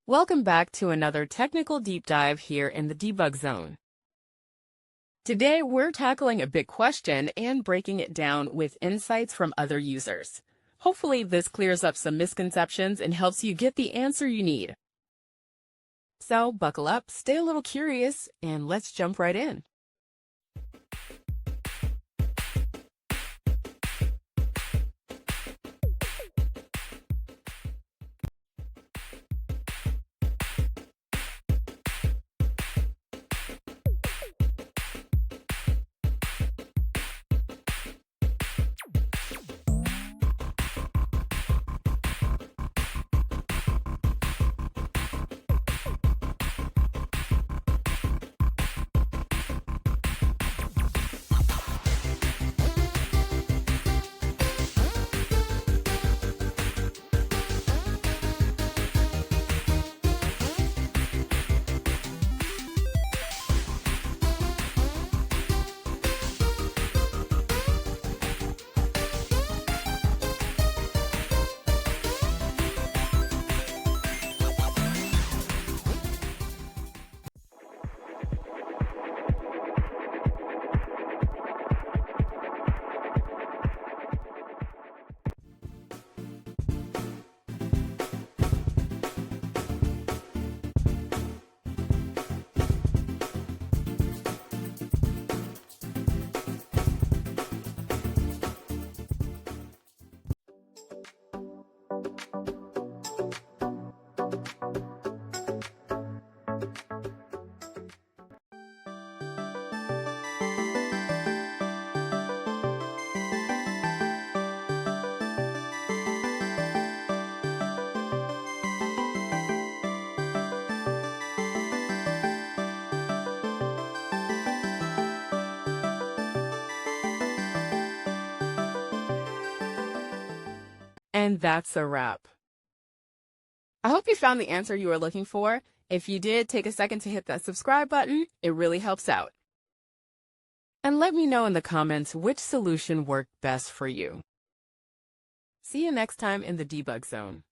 Welcome back to another technical deep dive here in the debug zone. Today, we're tackling a big question and breaking it down with insights from other users. Hopefully, this clears up some misconceptions and helps you get the answer you need. So, buckle up, stay a little curious, and let's jump right in. And that's a wrap. I hope you found the answer you were looking for. If you did, take a second to hit that subscribe button. It really helps out. And let me know in the comments which solution worked best for you. See you next time in the debug zone.